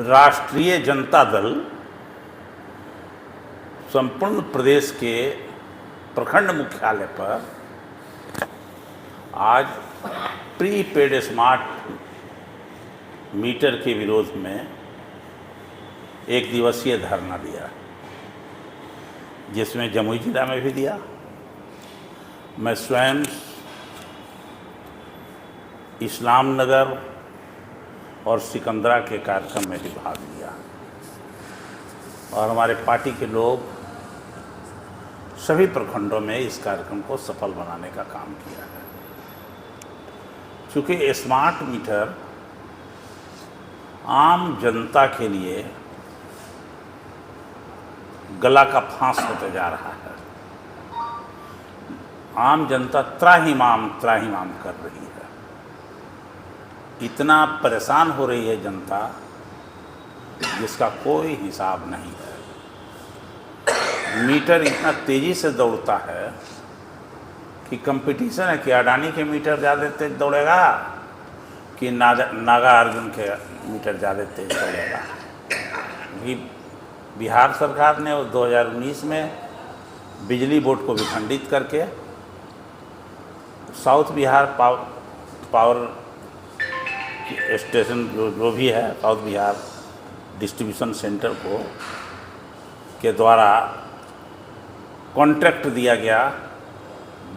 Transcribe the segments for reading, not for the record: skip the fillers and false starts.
राष्ट्रीय जनता दल संपूर्ण प्रदेश के प्रखंड मुख्यालय पर आज प्रीपेड स्मार्ट मीटर के विरोध में एक दिवसीय धरना दिया, जिसमें जमुई जिला में भी दिया। मैं स्वयं इस्लाम नगर और सिकंदरा के कार्यक्रम में भी भाग लिया और हमारे पार्टी के लोग सभी प्रखंडों में इस कार्यक्रम को सफल बनाने का काम किया है। चूँकि स्मार्ट मीटर आम जनता के लिए गला का फांस होते जा रहा है। आम जनता त्राहिमाम कर रही है। इतना परेशान हो रही है जनता जिसका कोई हिसाब नहीं है। मीटर इतना तेज़ी से दौड़ता है कि कंपटीशन है कि अडानी के मीटर ज़्यादा तेज दौड़ेगा कि नागार्जुन के मीटर ज़्यादा तेज दौड़ेगा। बिहार सरकार ने 2019 में बिजली बोर्ड को विखंडित करके साउथ बिहार पावर स्टेशन जो भी है, साउथ बिहार डिस्ट्रीब्यूशन सेंटर को के द्वारा कॉन्ट्रैक्ट दिया गया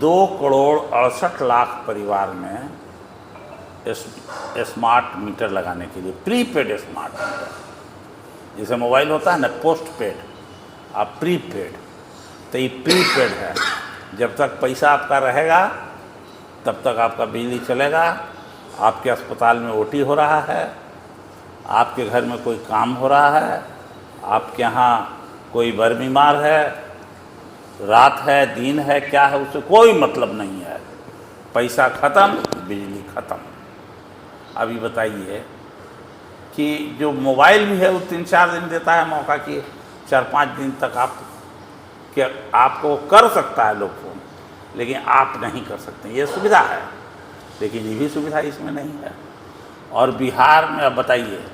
2,68,00,000 परिवार में स्मार्ट मीटर लगाने के लिए, प्रीपेड स्मार्ट मीटर। जैसे मोबाइल होता है ना पोस्ट पेड, आप प्रीपेड, तो ये प्रीपेड है। जब तक पैसा आपका रहेगा तब तक आपका बिजली चलेगा। आपके अस्पताल में ओटी हो रहा है, आपके घर में कोई काम हो रहा है, आपके यहाँ कोई बर बीमार है, रात है दिन है क्या है, उससे कोई मतलब नहीं है। पैसा ख़त्म, बिजली ख़त्म। अभी बताइए कि जो मोबाइल भी है वो 3-4 दिन देता है मौका कि 4-5 दिन तक आपको कर सकता है लोग फ़ोन, लेकिन आप नहीं कर सकते। ये सुविधा है, लेकिन ये भी सुविधा इसमें नहीं है। और बिहार में अब बताइए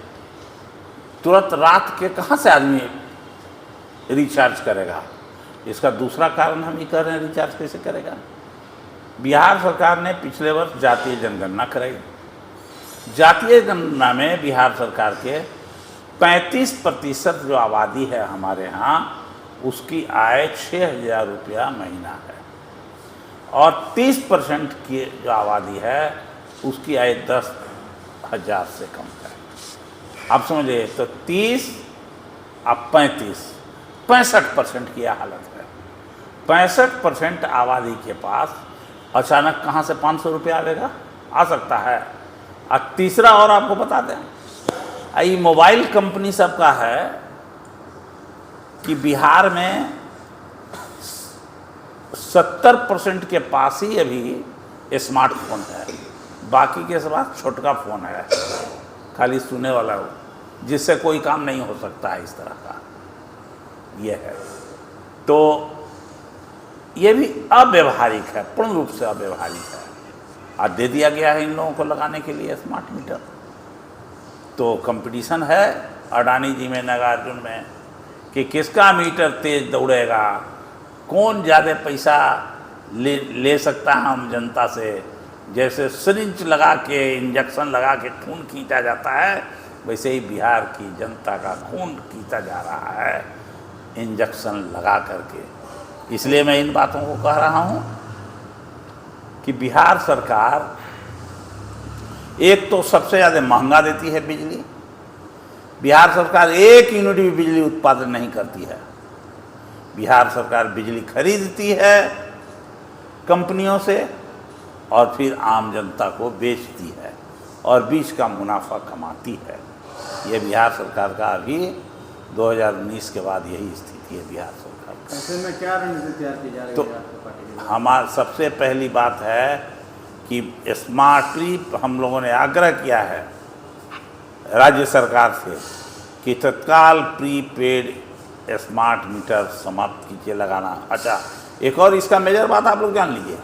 तुरंत रात के कहाँ से आदमी रिचार्ज करेगा? इसका दूसरा कारण हम ये कह रहे हैं, रिचार्ज कैसे करेगा? बिहार सरकार ने पिछले वर्ष जातीय जनगणना कराई। जातीय जनगणना में बिहार सरकार के 35% जो आबादी है हमारे यहाँ, उसकी आय 6,000 रुपया महीना है और 30% की जो आबादी है उसकी आय 10,000 से कम है। आप समझिए, तो 30 अब 35, 65% की हालत है। 65% आबादी के पास अचानक कहाँ से 500 रुपया आएगा? आ सकता है। और तीसरा और आपको बता दें, ये मोबाइल कंपनी सबका है कि बिहार में 70% के पास ही अभी स्मार्टफोन है, बाकी के सब छोटका फ़ोन है, खाली सुने वाला हो, जिससे कोई काम नहीं हो सकता है। इस तरह का ये है। तो ये भी अव्यवहारिक है, पूर्ण रूप से अव्यवहारिक है। आज दे दिया गया है इन लोगों को लगाने के लिए स्मार्ट मीटर। तो कंपटीशन है अडानी जी में, नागार्जुन में, कि किसका मीटर तेज दौड़ेगा, कौन ज़्यादा पैसा ले सकता है हम जनता से। जैसे सिरिंज लगा के, इंजेक्शन लगा के खून खींचा जाता है, वैसे ही बिहार की जनता का खून खींचा जा रहा है इंजेक्शन लगा करके। इसलिए मैं इन बातों को कह रहा हूँ कि बिहार सरकार एक तो सबसे ज़्यादा महंगा देती है बिजली। बिहार सरकार 1 यूनिट भी बिजली उत्पादन नहीं करती है। बिहार सरकार बिजली खरीदती है कंपनियों से और फिर आम जनता को बेचती है और बीच का मुनाफा कमाती है। ये बिहार सरकार का अभी 2019 के बाद यही स्थिति है बिहार सरकार का। ऐसे में क्या रणनीति तैयार की जा रही है आपकी पार्टी की? हमारा सबसे पहली बात है कि स्मार्टली हम लोगों ने आग्रह किया है राज्य सरकार से कि तत्काल प्रीपेड स्मार्ट मीटर समाप्त कीजिए लगाना। अच्छा, एक और इसका मेजर बात आप लोग जान लीजिए,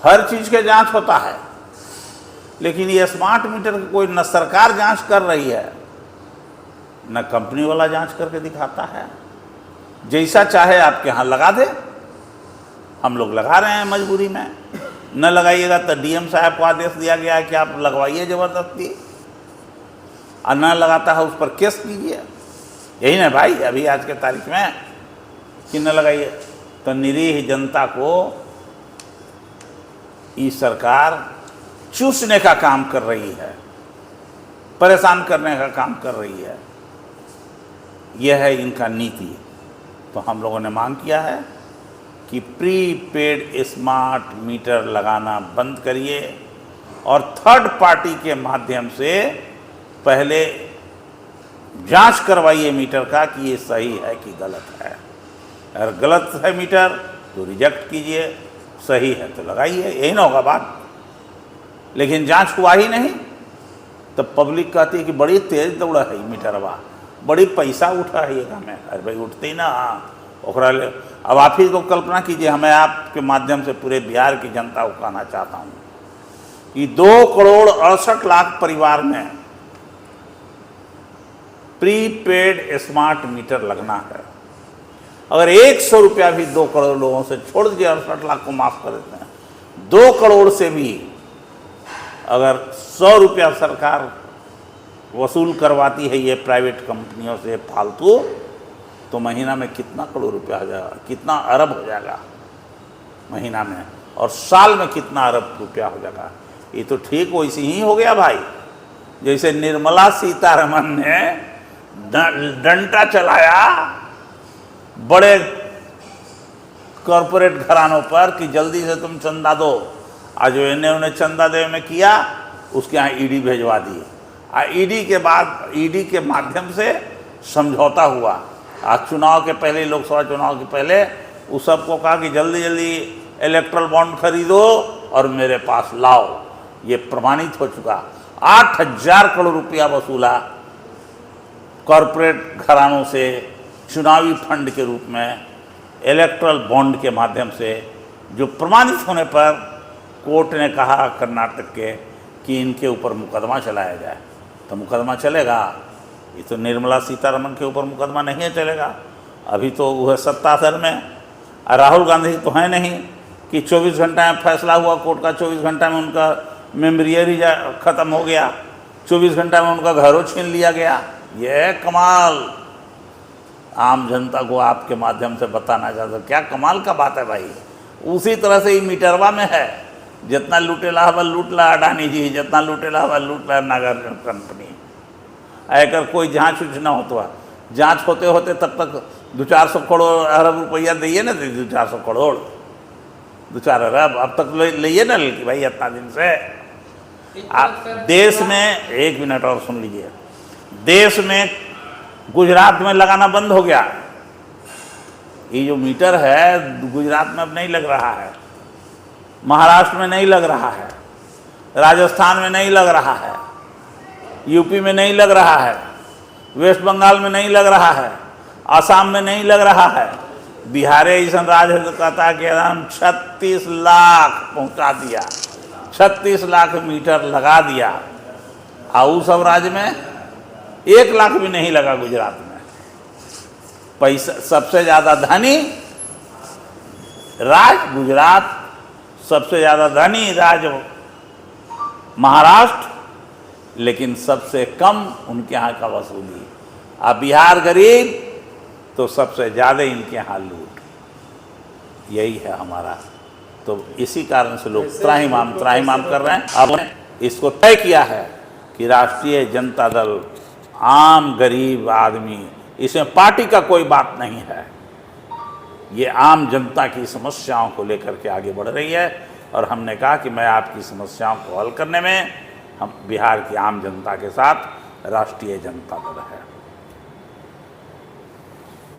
हर चीज़ के जांच होता है, लेकिन ये स्मार्ट मीटर की कोई न सरकार जांच कर रही है न कंपनी वाला जांच करके दिखाता है। जैसा चाहे आपके यहाँ लगा दे, हम लोग लगा रहे हैं मजबूरी में। न लगाइएगा तो डीएम साहब को आदेश दिया गया है कि आप लगवाइए ज़बरदस्ती, और न लगाता है उस पर केस कीजिए। यही ना भाई अभी आज के तारीख में कि न लगाइए। तो निरीह जनता को ये सरकार चूसने का काम कर रही है, परेशान करने का काम कर रही है। यह है इनका नीति। तो हम लोगों ने मांग किया है कि प्रीपेड स्मार्ट मीटर लगाना बंद करिए और थर्ड पार्टी के माध्यम से पहले जांच करवाइए मीटर का कि ये सही है कि गलत है। अगर गलत है मीटर तो रिजेक्ट कीजिए, सही है तो लगाइए, यही ना होगा बात। लेकिन जांच हुआ ही नहीं तो पब्लिक कहती है कि बड़ी तेज दौड़ा है ये मीटरवा, बड़ी पैसा उठा है ये काम है। अरे भाई उठते ही ना ओकरा ले। अब आप ही को कल्पना कीजिए, हमें आपके माध्यम से पूरे बिहार की जनता को कहना चाहता हूँ कि 2,68,00,000 परिवार में प्रीपेड स्मार्ट मीटर लगना है। अगर 100 रुपया भी 2 करोड़ लोगों से छोड़ दीजिए, 68 लाख को माफ कर देते हैं, 2 करोड़ से भी अगर 100 रुपया सरकार वसूल करवाती है ये प्राइवेट कंपनियों से फालतू, तो महीना में कितना करोड़ रुपया हो जाएगा, कितना अरब हो जाएगा महीना में, और साल में कितना अरब रुपया हो जाएगा। ये तो ठीक वैसे ही हो गया भाई, जैसे निर्मला सीतारमन ने डंडा चलाया बड़े कॉरपोरेट घरानों पर कि जल्दी से तुम चंदा दो, आज जो इन्हें उन्हें चंदा देने में किया उसके यहाँ ईडी भेजवा दी, और ईडी के बाद ईडी के माध्यम से समझौता हुआ। आज चुनाव के पहले, लोकसभा चुनाव के पहले उस सबको कहा कि जल्दी जल्दी इलेक्ट्रल बॉन्ड खरीदो और मेरे पास लाओ। ये प्रमाणित हो चुका। 8,000 करोड़ रुपया वसूला कॉरपोरेट घरानों से चुनावी फंड के रूप में इलेक्ट्रल बॉन्ड के माध्यम से, जो प्रमाणित होने पर कोर्ट ने कहा कर्नाटक के कि इनके ऊपर मुकदमा चलाया जाए। तो मुकदमा चलेगा? ये तो निर्मला सीतारमन के ऊपर मुकदमा नहीं चलेगा। अभी तो वह सत्ता सर में, और राहुल गांधी तो है नहीं कि 24 घंटा में फैसला हुआ कोर्ट का, 24 घंटा में उनका मेमोरियल ही ख़त्म हो गया, 24 घंटा में उनका घरों छीन लिया गया। यह कमाल आम जनता को आपके माध्यम से बताना चाहता हूँ, क्या कमाल का बात है भाई। उसी तरह से ही मीटरवा में है, जितना लूटेला हवा लूट ला अडानी जी, जितना लूटेला हवा लूट ला नागर कंपनी। अगर कोई जांच उच ना हो तो जांच होते होते तब तक 200-400 करोड़ अरब रुपया दिए ना, 200-400 करोड़ 2-4 अरब अब तक लिए ना कि भाई इतना दिन से। आप देश में, 1 मिनट और सुन लीजिए, देश में गुजरात में लगाना बंद हो गया। ये जो मीटर है गुजरात में अब नहीं लग रहा है, महाराष्ट्र में नहीं लग रहा है, राजस्थान में नहीं लग रहा है, यूपी में नहीं लग रहा है, वेस्ट बंगाल में नहीं लग रहा है, आसाम में नहीं लग रहा है। बिहार ऐसा राज्य कहता है कि हम 36 लाख पहुंचा दिया, 36 लाख मीटर लगा दिया। और उस सब राज्य में 1 लाख भी नहीं लगा। गुजरात में पैसा सबसे ज़्यादा धनी राज्य गुजरात, सबसे ज़्यादा धनी राज्य महाराष्ट्र, लेकिन सबसे कम उनके यहाँ का वसूली। अब बिहार गरीब तो सबसे ज़्यादा इनके यहाँ लूट। यही है हमारा। तो इसी कारण से लोग त्राहिमाम कर रहे हैं। अब इसको तय किया है कि राष्ट्रीय जनता दल आम गरीब आदमी, इसमें पार्टी का कोई बात नहीं है, ये आम जनता की समस्याओं को लेकर के आगे बढ़ रही है। और हमने कहा कि मैं आपकी समस्याओं को हल करने में हम बिहार की आम जनता के साथ राष्ट्रीय जनता दल है।